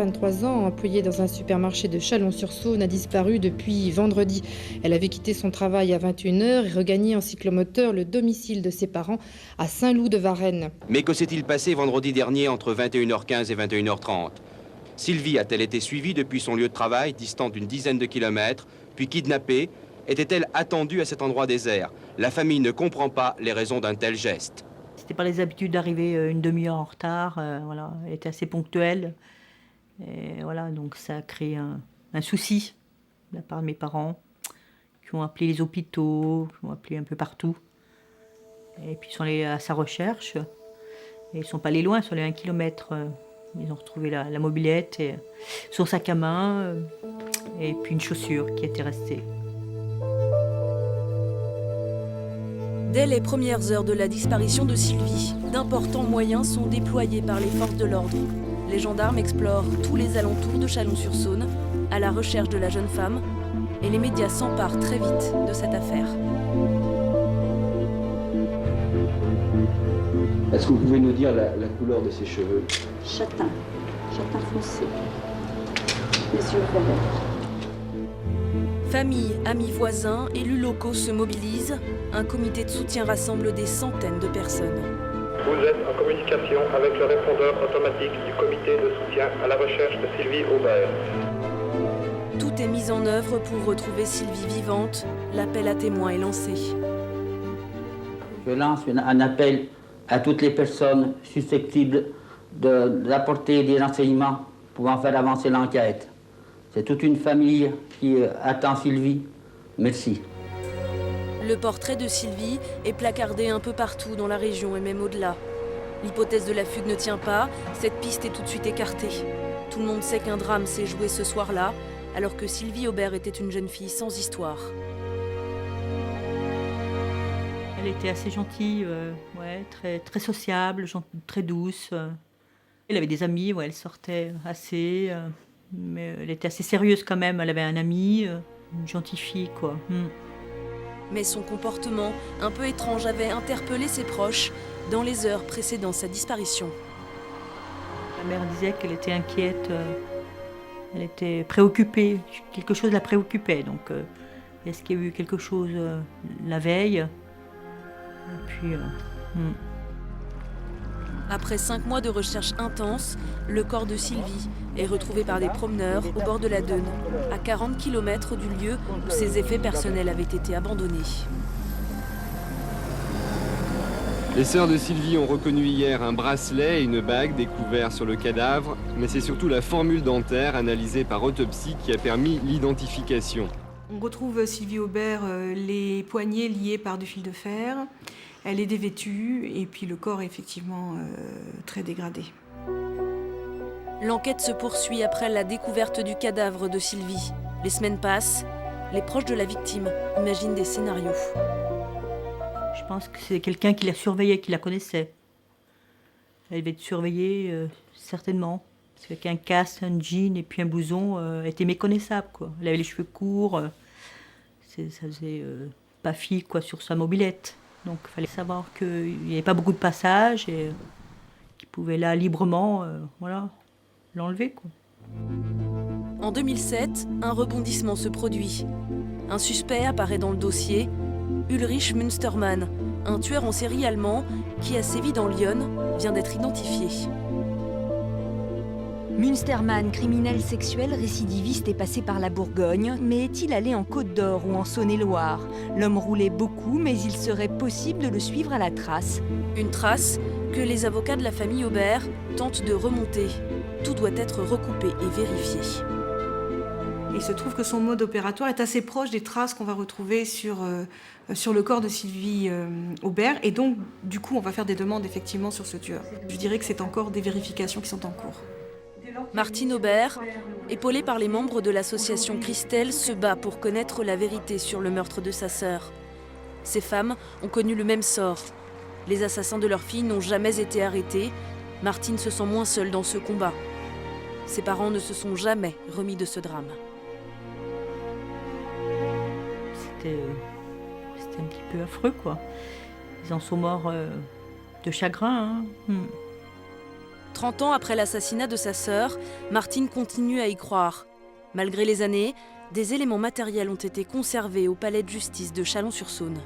23 ans, employée dans un supermarché de Chalon-sur-Saône, a disparu depuis vendredi. Elle avait quitté son travail à 21h et regagné en cyclomoteur le domicile de ses parents à Saint-Loup-de-Varennes. Mais que s'est-il passé vendredi dernier entre 21h15 et 21h30 ? Sylvie a-t-elle été suivie depuis son lieu de travail, distant d'une dizaine de kilomètres, puis kidnappée ? Était-elle attendue à cet endroit désert ? La famille ne comprend pas les raisons d'un tel geste. C'était pas les habitudes d'arriver une demi-heure en retard. Voilà, elle était assez ponctuelle. Et voilà, donc ça a créé un souci de la part de mes parents, qui ont appelé les hôpitaux, qui ont appelé un peu partout. Et puis ils sont allés à sa recherche. Et ils sont pas allés loin, ils sont allés 1 kilomètre. Ils ont retrouvé la mobilette, et son sac à main, et puis une chaussure qui était restée. Dès les premières heures de la disparition de Sylvie, d'importants moyens sont déployés par les forces de l'ordre. Les gendarmes explorent tous les alentours de Chalon-sur-Saône à la recherche de la jeune femme et les médias s'emparent très vite de cette affaire. Est-ce que vous pouvez nous dire la couleur de ses cheveux ? Châtain foncé, les yeux verts. Famille, amis, voisins, élus locaux se mobilisent. Un comité de soutien rassemble des centaines de personnes. Vous êtes en communication avec le répondeur automatique du comité de soutien à la recherche de Sylvie Aubert. Tout est mis en œuvre pour retrouver Sylvie vivante. L'appel à témoins est lancé. Je lance un appel à toutes les personnes susceptibles d'apporter des renseignements pouvant faire avancer l'enquête. C'est toute une famille qui attend Sylvie. Merci. Le portrait de Sylvie est placardé un peu partout dans la région et même au-delà. L'hypothèse de la fugue ne tient pas, cette piste est tout de suite écartée. Tout le monde sait qu'un drame s'est joué ce soir-là, alors que Sylvie Aubert était une jeune fille sans histoire. Elle était assez gentille, très sociable, très douce. Elle avait des amis, elle sortait assez, mais elle était assez sérieuse quand même. Elle avait un ami, une gentille fille, quoi. Mais son comportement, un peu étrange, avait interpellé ses proches dans les heures précédant sa disparition. La mère disait qu'elle était inquiète, elle était préoccupée, quelque chose la préoccupait. Donc, est-ce qu'il y a eu quelque chose la veille ? Et puis, Après 5 mois de recherche intense, le corps de Sylvie est retrouvé par des promeneurs au bord de la Dheune, à 40 km du lieu où ses effets personnels avaient été abandonnés. Les sœurs de Sylvie ont reconnu hier un bracelet et une bague découverts sur le cadavre, mais c'est surtout la formule dentaire analysée par autopsie qui a permis l'identification. On retrouve Sylvie Aubert les poignets liés par du fil de fer. Elle est dévêtue et puis le corps est effectivement très dégradé. L'enquête se poursuit après la découverte du cadavre de Sylvie. Les semaines passent, les proches de la victime imaginent des scénarios. Je pense que c'est quelqu'un qui la surveillait, qui la connaissait. Elle devait être surveillée, certainement. Parce qu'un casque, un jean et puis un blouson était méconnaissable, quoi. Elle avait les cheveux courts, ça faisait pas fille, quoi, sur sa mobilette. Donc il fallait savoir qu'il n'y avait pas beaucoup de passages et qu'il pouvait là librement l'enlever, quoi. En 2007, un rebondissement se produit. Un suspect apparaît dans le dossier, Ulrich Münstermann, un tueur en série allemand qui a sévi dans l'Yonne, vient d'être identifié. Münstermann, criminel sexuel, récidiviste et passé par la Bourgogne, mais est-il allé en Côte d'Or ou en Saône-et-Loire ? L'homme roulait beaucoup, mais il serait possible de le suivre à la trace. Une trace que les avocats de la famille Aubert tentent de remonter. Tout doit être recoupé et vérifié. Il se trouve que son mode opératoire est assez proche des traces qu'on va retrouver sur le corps de Sylvie Aubert. Et donc, du coup, on va faire des demandes effectivement sur ce tueur. Je dirais que c'est encore des vérifications qui sont en cours. Martine Aubert, épaulée par les membres de l'association Christelle, se bat pour connaître la vérité sur le meurtre de sa sœur. Ces femmes ont connu le même sort. Les assassins de leur fille n'ont jamais été arrêtés. Martine se sent moins seule dans ce combat. Ses parents ne se sont jamais remis de ce drame. C'était un petit peu affreux, quoi. Ils en sont morts de chagrin. 30 ans après l'assassinat de sa sœur, Martine continue à y croire. Malgré les années, des éléments matériels ont été conservés au palais de justice de Chalon-sur-Saône.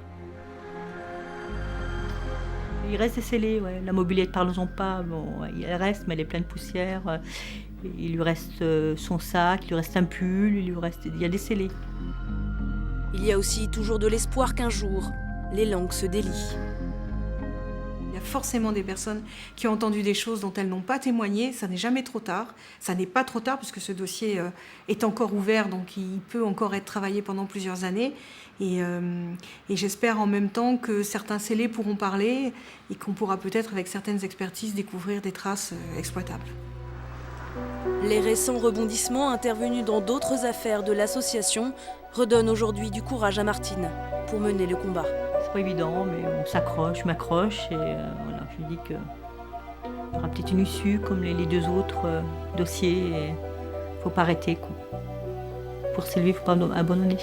Il reste des scellés, ouais. La mobilette, parlons-en pas, bon, elle reste, mais elle est pleine de poussière. Il lui reste son sac, il lui reste un pull, il y a des scellés. Il y a aussi toujours de l'espoir qu'un jour, les langues se délient. Il y a forcément des personnes qui ont entendu des choses dont elles n'ont pas témoigné. Ça n'est jamais trop tard. Ça n'est pas trop tard puisque ce dossier est encore ouvert, donc il peut encore être travaillé pendant plusieurs années. Et j'espère en même temps que certains scellés pourront parler et qu'on pourra peut-être, avec certaines expertises, découvrir des traces exploitables. Les récents rebondissements intervenus dans d'autres affaires de l'association redonnent aujourd'hui du courage à Martine pour mener le combat. C'est pas évident, mais on s'accroche, je m'accroche et voilà, je me dis qu'il y aura peut-être une issue comme les deux autres dossiers. Il ne faut pas arrêter, quoi. Pour Sylvie, il ne faut pas abandonner.